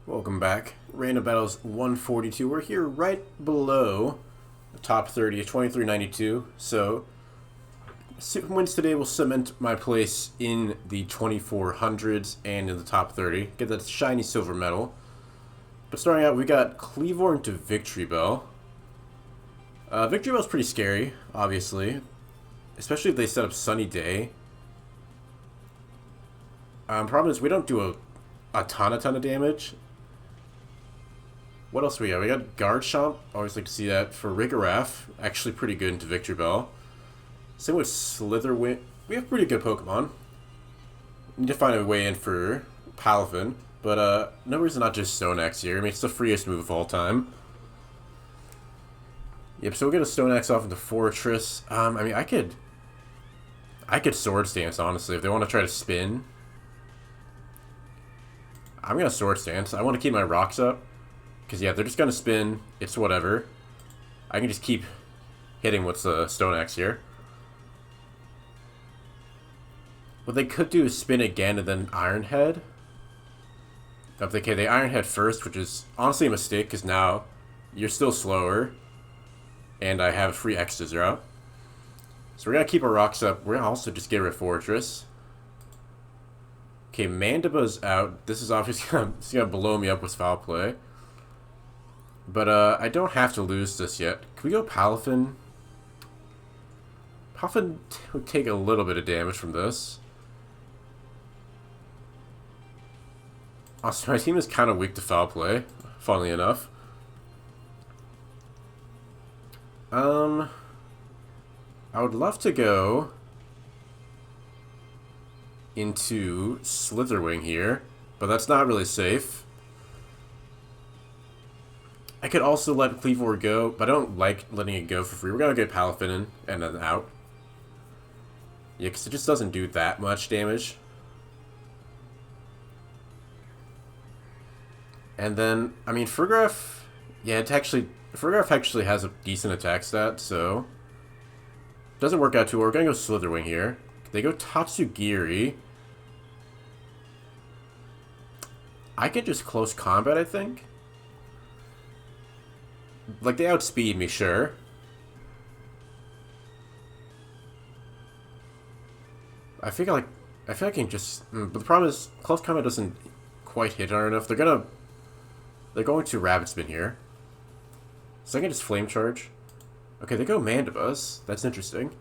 Welcome back. Random Battles 142. We're here right below the top 30 of 2392. So, wins today will cement my place in the 2400s and in the top 30. Get that shiny silver medal. But starting out, we got Cleveland to Victory Bell. Victory Bell's pretty scary, obviously. Especially if they set up Sunny Day. Problem is, we don't do a ton of damage. What else do we got? We got Garchomp. Always like to see that. For Rigorath, actually pretty good into Victory Bell. Same with Slitherwing. We have pretty good Pokemon. Need to find a way in for Palafin. But no reason not just Stone Axe here. I mean, it's the freest move of all time. Yep, so we'll get a Stone Axe off into Fortress. I mean, I could Sword Stance, honestly, if they want to try to spin. I'm going to Sword Stance. I want to keep my rocks up. Because, yeah, they're just going to spin. It's whatever. I can just keep hitting with the Stone Axe here. What they could do is spin again and then Iron Head. Okay, they Iron Head first, which is honestly a mistake because now you're still slower. And I have free X's out. So we're going to keep our rocks up. We're going to also just get rid of Fortress. Okay, Mandiba's out. This is obviously going to blow me up with Foul Play. But I don't have to lose this yet. Can we go Palafin? Palafin would take a little bit of damage from this. Also, my team is kind of weak to Foul Play, funnily enough. I would love to go into Slitherwing here, but that's not really safe. I could also let Cleavor go, but I don't like letting it go for free. We're going to get Palafin in and then out. Yeah, because it just doesn't do that much damage. And then, I mean, Farigiraf, yeah, Farigiraf actually has a decent attack stat, so doesn't work out too well. We're going to go Slitherwing here. They go Tatsugiri. I could just close combat, I think. Like, they outspeed me, sure. I feel like I can just... But the problem is, close combat doesn't quite hit hard enough. They're going to Rapid Spin here. So I can just Flame Charge. Okay, they go Mandibuzz. That's interesting.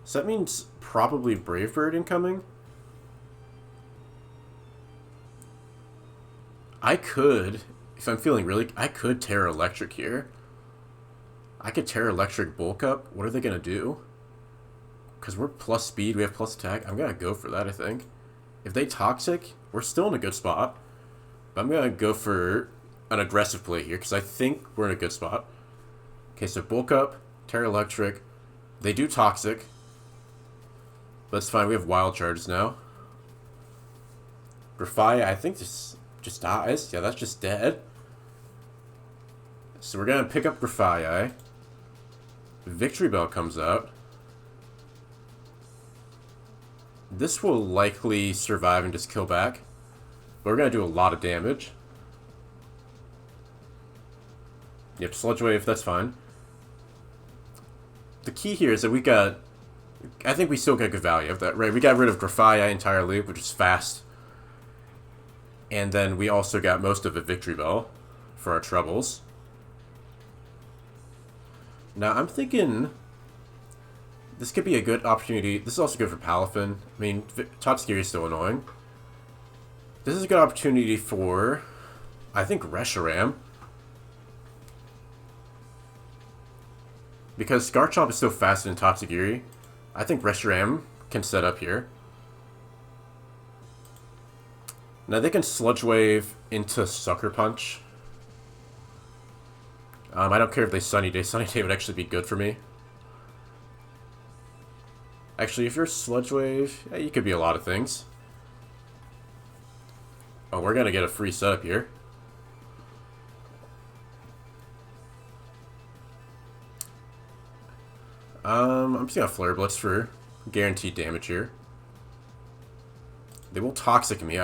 So that means probably Brave Bird incoming. I could... If I'm feeling really... I could Terra Electric here. I could Terra Electric Bulk Up. What are they going to do? Because we're plus speed, we have plus attack. I'm going to go for that, I think. If they Toxic, we're still in a good spot. But I'm going to go for an aggressive play here, because I think we're in a good spot. Okay, so Bulk Up, Terra Electric. They do Toxic. But it's fine, we have Wild Charges now. Grafia, I think this just dies. Yeah, that's just dead. So we're going to pick up Grafia. Victory Bell comes out. This will likely survive and just kill back. But we're going to do a lot of damage. Yep, Sludge Wave, that's fine. The key here is that we got... I think we still got good value of that, right? We got rid of Grafia entirely, which is fast. And then we also got most of a Victory Bell for our troubles. Now, I'm thinking this could be a good opportunity. This is also good for Palafin. I mean, Tatsugiri is still annoying. This is a good opportunity for, I think, Reshiram. Because Garchomp is still faster than Tatsugiri, I think Reshiram can set up here. Now they can Sludge Wave into Sucker Punch. I don't care if they Sunny Day. Sunny Day would actually be good for me. Actually, if you're Sludge Wave, yeah, you could be a lot of things. Oh, we're going to get a free setup here. I'm just going to Flare Blitz for guaranteed damage here. They will Toxic me.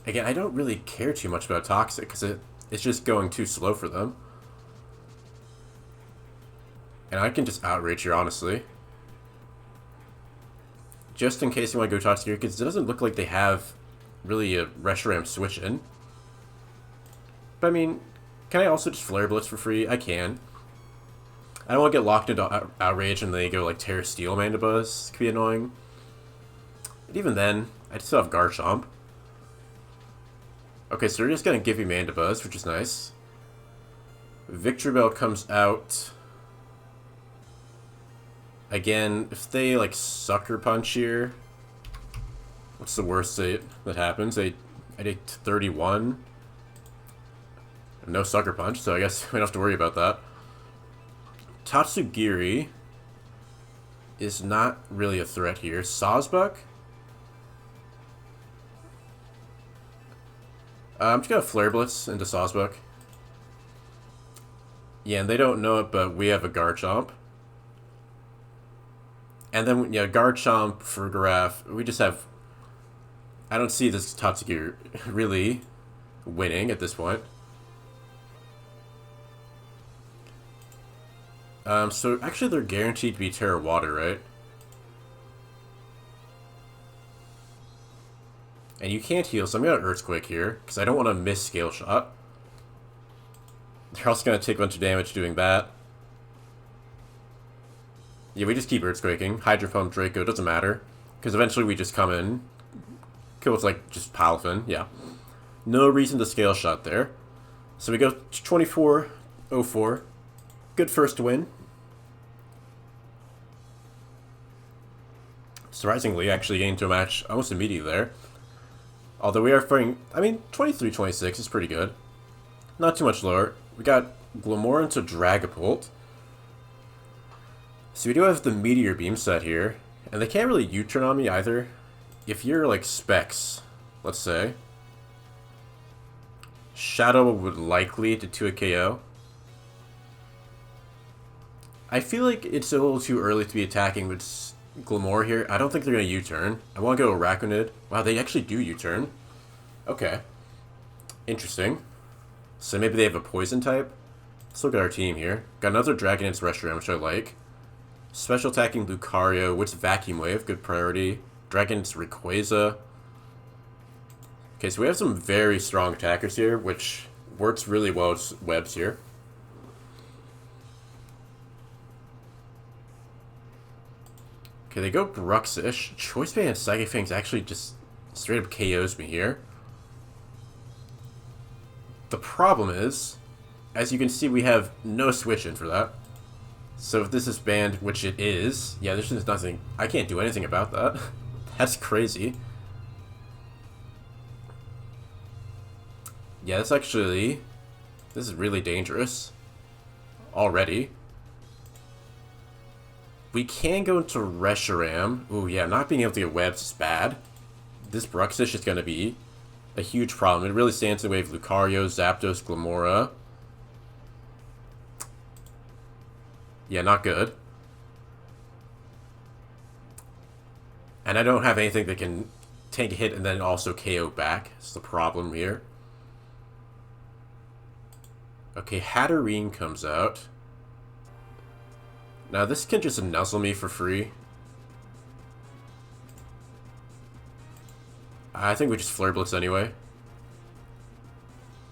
Again, I don't really care too much about Toxic, because it's just going too slow for them. And I can just Outrage here, honestly. Just in case you want to go Toxic here, because it doesn't look like they have really a Reshiram switch in. But I mean, can I also just Flare Blitz for free? I can. I don't want to get locked into Outrage and they go like Terra Steel Mandibuzz. It could be annoying. But even then, I still have Garchomp. Okay, so they're just going to give me Mandibuzz, which is nice. Victory Bell comes out. Again, if they like Sucker Punch here, what's the worst that happens? I did 31. No Sucker Punch, so I guess we don't have to worry about that. Tatsugiri is not really a threat here. Sawsbuck? I'm just going to Flare Blitz into Sawsbuck. Yeah, and they don't know it, but we have a Garchomp. And then, yeah, Garchomp for Giraffe. We just have... I don't see this Tatsugiri really winning at this point. So actually they're guaranteed to be Terra Water, right? And you can't heal, so I'm going to Earthquake here, because I don't want to miss Scale Shot. They're also going to take a bunch of damage doing that. Yeah, we just keep Earthquaking. Hydro Pump, Draco, doesn't matter. Because eventually we just come in. Kill with, like, just Palafin, yeah. No reason to Scale Shot there. So we go to 24-04. Good first win. Surprisingly, actually getting into a match almost immediately there. Although we are fighting, I mean, 23-26 is pretty good. Not too much lower. We got Glamour into Dragapult. So we do have the Meteor Beam set here. And they can't really U-turn on me either. If you're like Specs, let's say. Shadow would likely to a KO. I feel like it's a little too early to be attacking with Glamour here. I don't think they're going to U-turn. I want to go Araquanid. Wow, they actually do U-turn. Okay. Interesting. So maybe they have a Poison type? Let's look at our team here. Got another Dragonite's Reshiram, which I like. Special attacking Lucario, which Vacuum Wave, good priority. Dragonite's Rayquaza. Okay, so we have some very strong attackers here, which works really well with webs here. Okay, they go Bruxish. Choice Band and Psychic Fangs actually just straight up KOs me here. The problem is, as you can see, we have no switch in for that. So if this is banned, which it is, yeah, there's just nothing. I can't do anything about that. That's crazy. Yeah, this is really dangerous. Already. We can go into Reshiram. Ooh, yeah, not being able to get webs is bad. This Bruxish is going to be a huge problem. It really stands in the way of Lucario, Zapdos, Glamora. Yeah, not good. And I don't have anything that can take a hit and then also KO back. That's the problem here. Okay, Hatterene comes out. Now this can just nuzzle me for free. I think we just Flare Blitz anyway.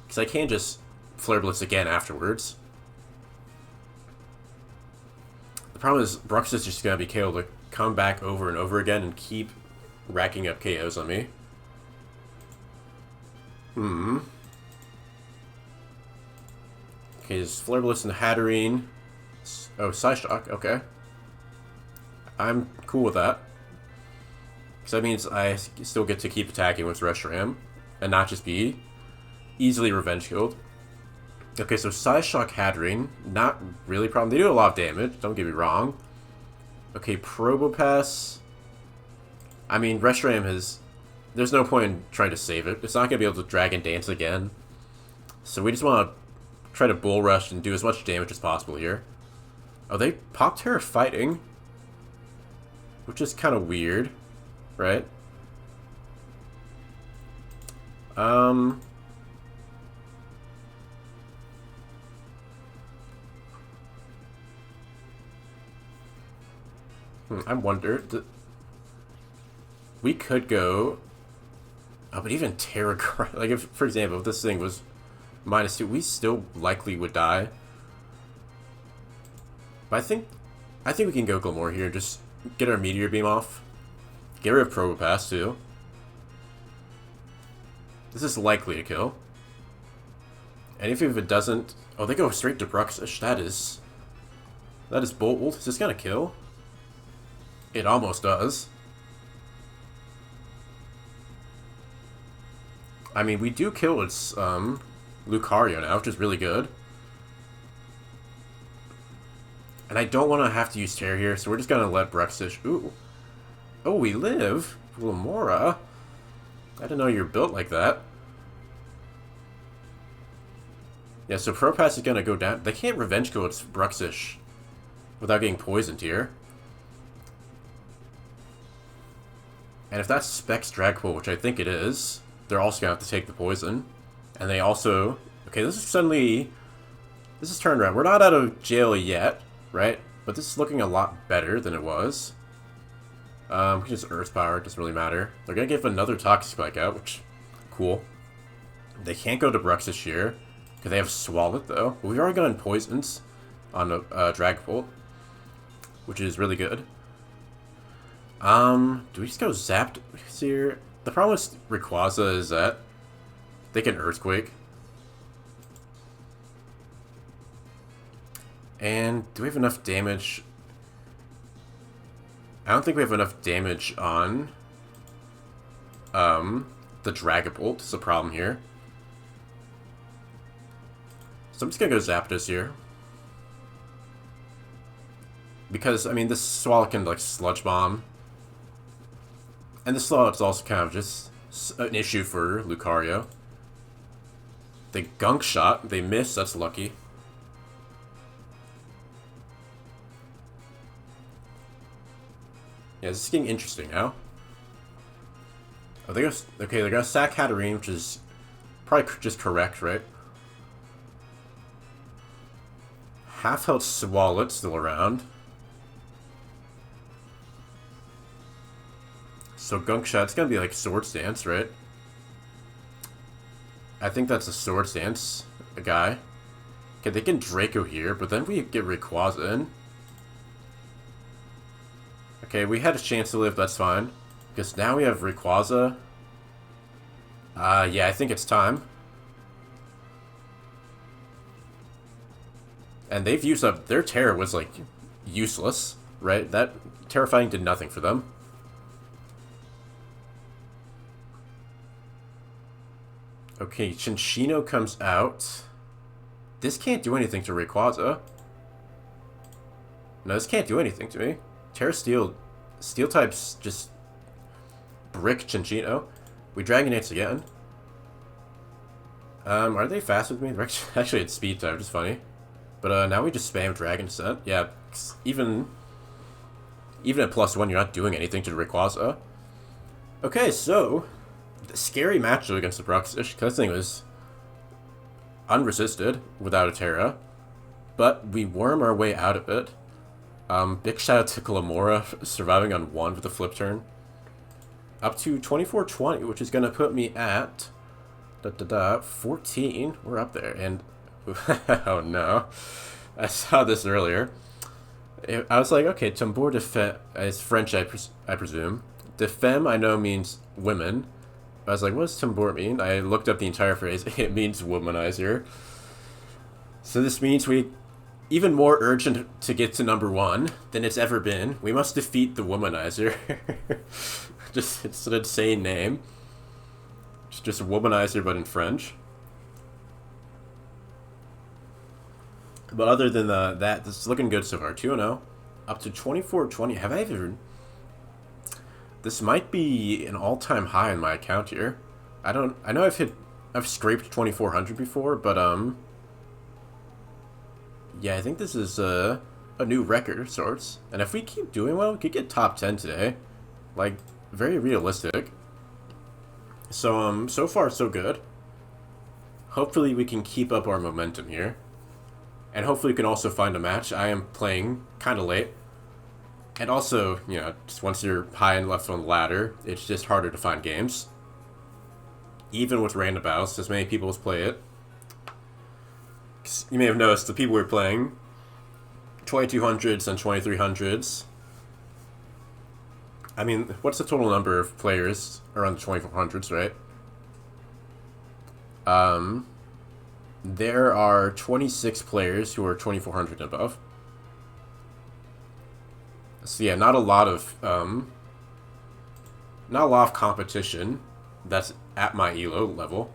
Because I can just Flare Blitz again afterwards. The problem is Bruxish is just going to be KO'd to come back over and over again and keep racking up KOs on me. Okay, just Flare Blitz and Hatterene. Oh, Psyshock, okay. I'm cool with that. Because that means I still get to keep attacking with Reshiram and not just be easily revenge killed. Okay, so Psyshock Hatterene, not really a problem. They do a lot of damage, don't get me wrong. Okay, Probopass. I mean, Reshiram has... There's no point in trying to save it. It's not going to be able to Dragon Dance again. So we just want to try to Bull Rush and do as much damage as possible here. Oh, they popped Terra Fighting. Which is kind of weird, right? Um... I wonder... We could go... Oh, but even Terra... Like, if, for example, if this thing was -2, we still likely would die. But I think we can go Glamore here. Just get our Meteor Beam off. Get rid of Probopass, too. This is likely a kill. And if it doesn't... Oh, they go straight to Bruxish. That is bold. Is this gonna kill? It almost does. I mean, we do kill its Lucario now, which is really good. And I don't want to have to use Terror here, so we're just gonna let Bruxish... Ooh. Oh, we live? Lamora? I didn't know you were built like that. Yeah, so Propass is gonna go down. They can't Revenge Kill its Bruxish without getting poisoned here. And if that's Specs Dragapult, which I think it is, they're also gonna have to take the poison. And they also... Okay, this is suddenly... This is turned around. We're not out of jail yet, right? But this is looking a lot better than it was. We can just Earth Power, it doesn't really matter. They're gonna give another Toxic Spike out, which... Cool. They can't go to Bruxish here, because they have Swalot, though. But we've already gotten Poisons on Dragapult, which is really good. Do we just go Zapped here? The problem with Rayquaza is that they can Earthquake. And do we have enough damage? I don't think we have enough damage on the Dragapult. It's a problem here. So I'm just gonna go Zapdos here. Because, I mean, this Swallow can, like, Sludge Bomb. And this Swallow's also kind of just an issue for Lucario. They Gunk Shot. They miss. That's lucky. Yeah, this is getting interesting now. Oh, they go... Okay, they're gonna sack Hatterene, which is probably just correct, right? Half-health Swalot still around. So Gunk Shot, it's gonna be like Swords Dance, right? I think that's a Swords Dance, a guy. Okay, they can Draco here, but then we get Rayquaza in. Okay, we had a chance to live, that's fine. Because now we have Rayquaza. Yeah, I think it's time. And they've used up... Their Terror was, like, useless, right? That Terrifying did nothing for them. Okay, Cinccino comes out. This can't do anything to Rayquaza. No, this can't do anything to me. Terra Steel... Steel types just... brick Cinccino. We Dragonades again. Are they fast with me? They're actually at speed type, which is funny. But now we just spam Dragon Descent. Yeah, even at +1, you're not doing anything to Rayquaza. Okay, so... Scary matchup against the Bruxish, because this thing was unresisted without a Terra. But we worm our way out of it. Big shout out to Glamora surviving on 1 with a flip turn. Up to 2420, which is going to put me at 14. We're up there. And oh no. I saw this earlier. I was like, okay, tambour de femme is French, I presume. De femme, I know, means women. I was like, what does tambour mean? I looked up the entire phrase. It means womanizer. So this means we... Even more urgent to get to #1 than it's ever been. We must defeat the womanizer. Just, it's an insane name. It's just a womanizer, but in French. But other than that, this is looking good so far. 2-0. Up to 2420. Have I ever... This might be an all-time high in my account here. I know I've scraped 2400 before, but yeah, I think this is a new record of sorts. And if we keep doing well, we could get top 10 today. Like, very realistic. So, so far so good. Hopefully we can keep up our momentum here. And hopefully we can also find a match. I am playing kind of late. And also, you know, just once you're high and left on the ladder, it's just harder to find games. Even with random battles, as many people as play it. You may have noticed the people we're playing, 2200s and 2300s. I mean, what's the total number of players around the 2400s, right? There are 26 players who are 2400 and above. So yeah, not a lot of competition that's at my elo level.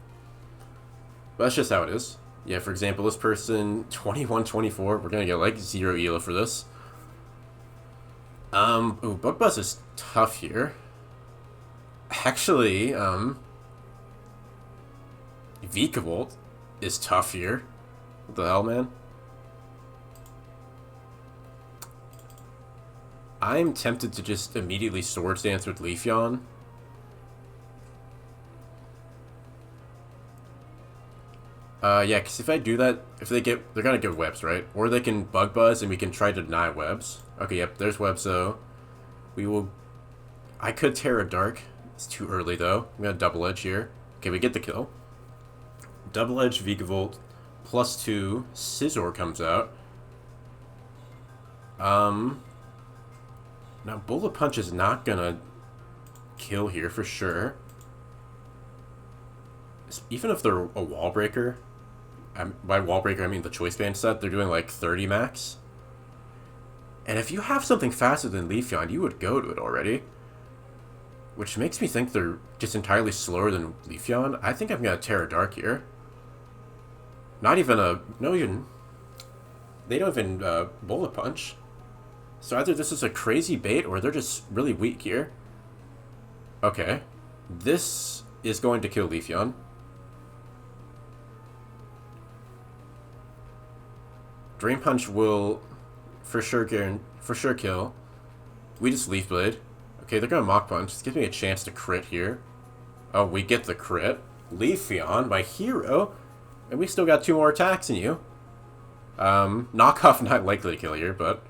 But that's just how it is. Yeah, for example, this person 2124, we're gonna get like 0 elo for this. Ooh, Bug Buzz is tough here. Actually, Vikavolt is tough here. What the hell, man? I'm tempted to just immediately Swords Dance with Leafeon. Yeah, because if I do that, they're gonna get webs, right? Or they can Bug Buzz and we can try to deny webs. Okay, yep, there's webs though. I could Terra Dark. It's too early though. I'm gonna Double Edge here. Okay, we get the kill. Double Edge Vigavolt +2. Scizor comes out. Now Bullet Punch is not gonna kill here for sure. Even if they're a Wall Breaker, by Wall Breaker I mean the Choice Band set, they're doing like 30 max. And if you have something faster than Leafeon, you would go to it already. Which makes me think they're just entirely slower than Leafeon. I think I'm gonna Terra Dark here. They don't even Bullet Punch. So either this is a crazy bait or they're just really weak here. Okay. This is going to kill Leafeon. Drain Punch will for sure kill. We just Leaf Blade. Okay, they're gonna Mach Punch. This gives me a chance to crit here. Oh, we get the crit. Leafeon, my hero. And we still got 2 more attacks in you. Knockoff not likely to kill here, but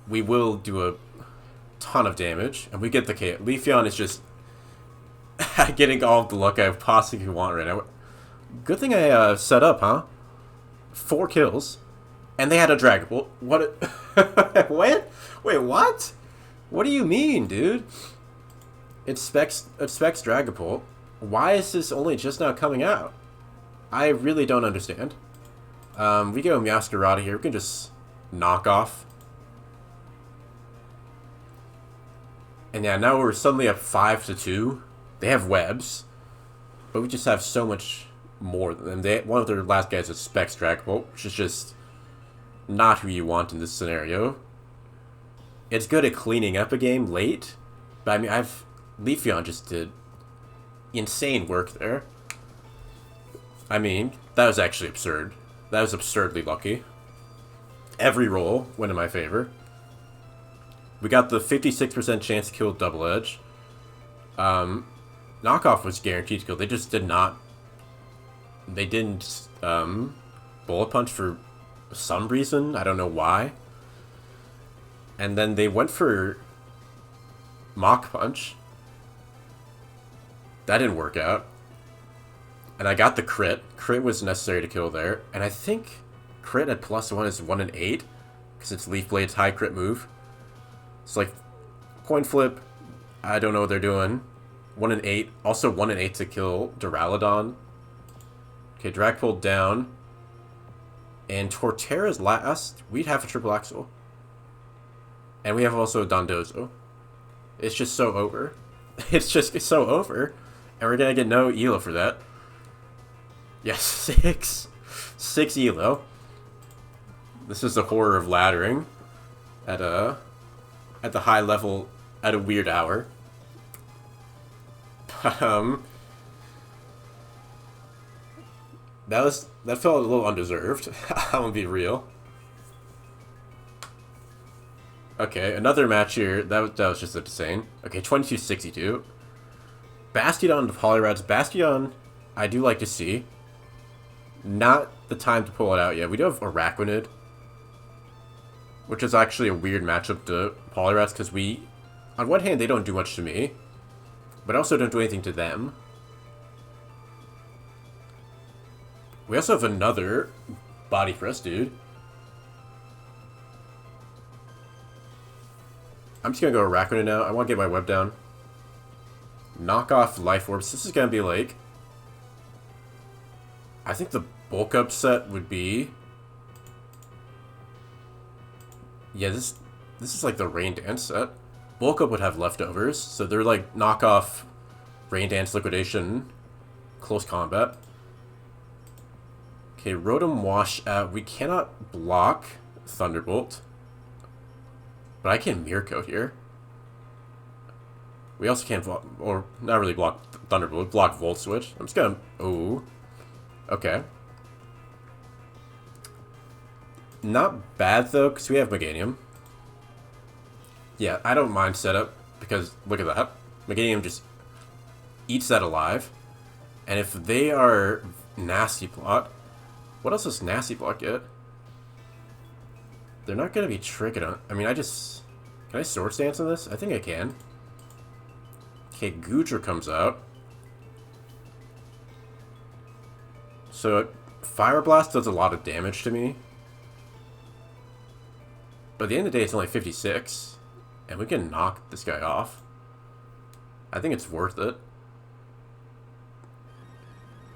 we will do a ton of damage. And we get the KO. Leafeon is just getting all of the luck I possibly want right now. Good thing I set up, huh? 4 kills. And they had a Dragon Ball. What? What? Wait, what? What do you mean, dude? It specs Dragapult. Why is this only just now coming out? I really don't understand. We go Meowscarada here. We can just knock off. And yeah, now we're suddenly up 5-2. They have webs. But we just have so much more than them. One of their last guys is specs Dragapult, which is just not who you want in this scenario. It's good at cleaning up a game late, but I mean, Leafeon just did insane work there. I mean, that was actually absurd. That was absurdly lucky. Every roll went in my favor. We got the 56% chance to kill Double Edge. Knockoff was guaranteed to kill. They just did not. They didn't Bullet Punch for some reason. I don't know why. And then they went for Mach Punch. That didn't work out. And I got the crit. Crit was necessary to kill there. And I think crit at +1 is 1 in 8. Because it's Leaf Blade's high crit move. It's like coin flip. I don't know what they're doing. 1 in 8. Also 1 in 8 to kill Duraludon. Okay, Dragapult down. And Torterra's last. We'd have a triple axle. And we have also Dondozo. It's just so over. It's so over. And we're gonna get no elo for that. Yes, 6 elo. This is the horror of laddering at the high level at a weird hour. That felt a little undeserved. I'm gonna be real. Okay, another match here. That was just insane. Okay, 22-62. Bastiodon to Poliwraths. Bastiodon, I do like to see. Not the time to pull it out yet. We do have Araquanid, which is actually a weird matchup to Poliwraths, because we, on one hand, they don't do much to me, but also don't do anything to them. We also have another Body Press, dude. I'm just gonna go Araquanid now. I want to get my web down. Knock off Life Orbs. This is gonna be like, I think the bulk up set would be, yeah, this is like the Rain Dance set. Bulk up would have leftovers, so they're like knock off Rain Dance, Liquidation, Close Combat. Okay, Rotom Wash out. We cannot block Thunderbolt, but I can Mirror Coat here. We also can't block, or not really block Thunderbolt, block Volt Switch. I'm just gonna, oh, okay. Not bad though, because we have Meganium. Yeah, I don't mind setup, because look at that. Meganium just eats that alive. And if they are Nasty Plot, what else does Nasty Plot get? They're not going to be tricking on... I mean, can I Sword Stance on this? I think I can. Okay, Goodra comes out. So, Fire Blast does a lot of damage to me. But at the end of the day, it's only 56. And we can knock this guy off. I think it's worth it.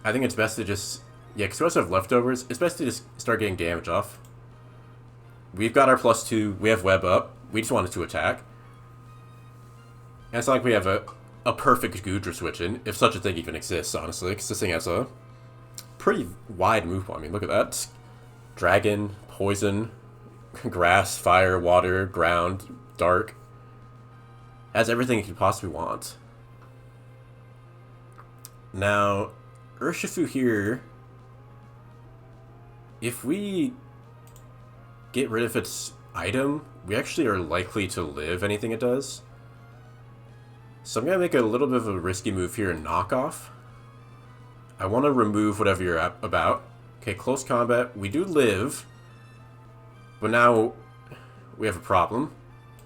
I think it's best to just... Yeah, because we also have leftovers. It's best to just start getting damage off. We've got our +2. We have web up. We just wanted to attack. And it's not like we have a perfect Goodra switch in, if such a thing even exists, honestly. Because this thing has a pretty wide move pool. I mean, look at that. Dragon, Poison, Grass, Fire, Water, Ground, Dark. Has everything you could possibly want. Now, Urshifu here... If we get rid of its item, we actually are likely to live anything it does. So I'm going to make a little bit of a risky move here and knock off. I want to remove whatever you're about. Okay, close combat. We do live. But now we have a problem.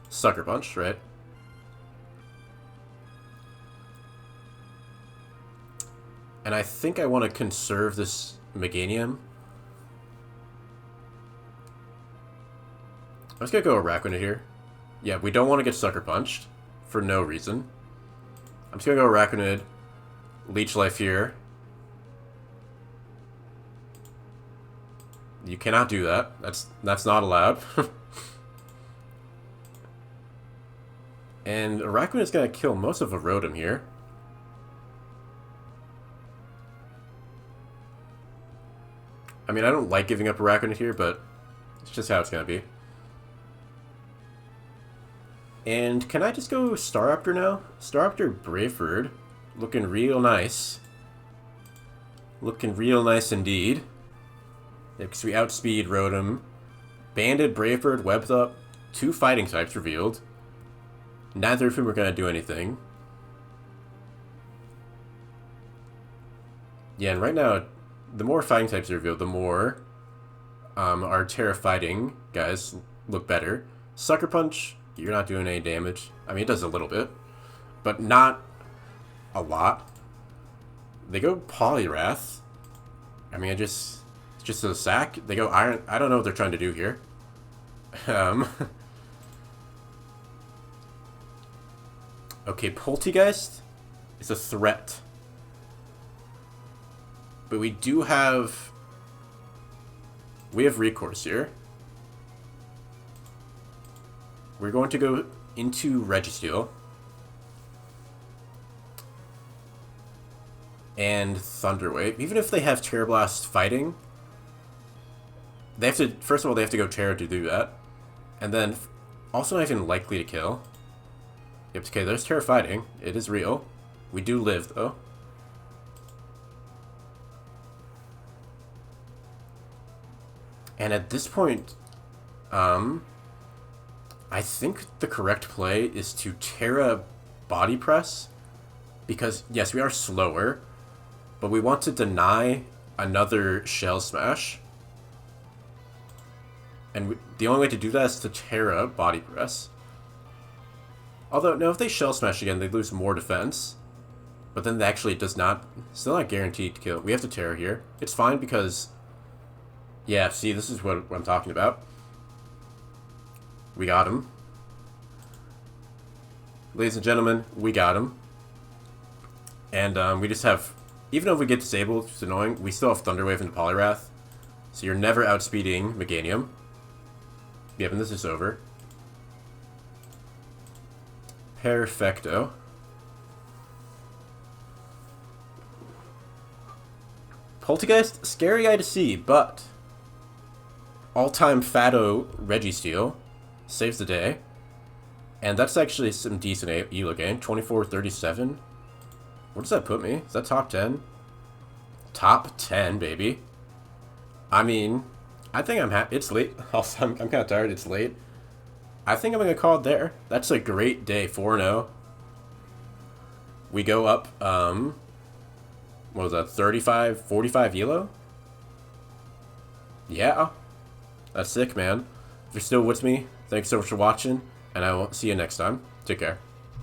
Sucker Punch, right? And I think I want to conserve this Meganium. I'm just gonna go Araquanid here. Yeah, we don't want to get Sucker Punched. For no reason. I'm just gonna go Araquanid. Leech Life here. You cannot do that. That's not allowed. And Araquanid is gonna kill most of a Rotom here. I mean, I don't like giving up Araquanid here, but it's just how it's gonna be. And can I just go Staraptor now? Staraptor Brayford. Looking real nice. Looking real nice indeed. Yeah, because we outspeed Rotom. Banded, Brayford, Webbed Up. 2 fighting types revealed. Neither of whom are going to do anything. Yeah, and right now, the more fighting types are revealed, the more our Terra fighting guys look better. Sucker Punch... You're not doing any damage. I mean, it does a little bit, but not a lot. They go Poliwrath. I mean, it's just a sack. They go Iron. I don't know what they're trying to do here. Okay, Poltegeist is a threat, but we have recourse here. We're going to go into Registeel. And Thunder Wave. Even if they have Terra Blast fighting, they have to, first of all, they have to go Terra to do that. And then, also not even likely to kill. Yep, okay, there's Terra fighting. It is real. We do live, though. And at this point, I think the correct play is to Terra Body Press, Because, yes, we are slower, but we want to deny another Shell Smash. And the only way to do that is to Terra Body Press. Although, no, if they Shell Smash again, they lose more defense. But then it actually does not... Still not guaranteed to kill. We have to Terra here. It's fine because... Yeah, see, this is what I'm talking about. We got him. Ladies and gentlemen, we got him. And we just have... Even if we get disabled, which is annoying, we still have Thunder Wave into Poliwrath. So you're never outspeeding Meganium. Yep, and this is over. Perfecto. Poltergeist, scary guy to see, but... All-time Fatto Registeel saves the day. And that's actually some decent elo game. 24-37. Where does that put me? Is that top 10? Top 10, baby. I mean, I think I'm happy. It's late. Also, I'm kind of tired. It's late. I think I'm going to call it there. That's a great day. 4-0. We go up, what was that? 35, 45 elo? Yeah. That's sick, man. If you're still with me, thanks so much for watching, and I will see you next time. Take care.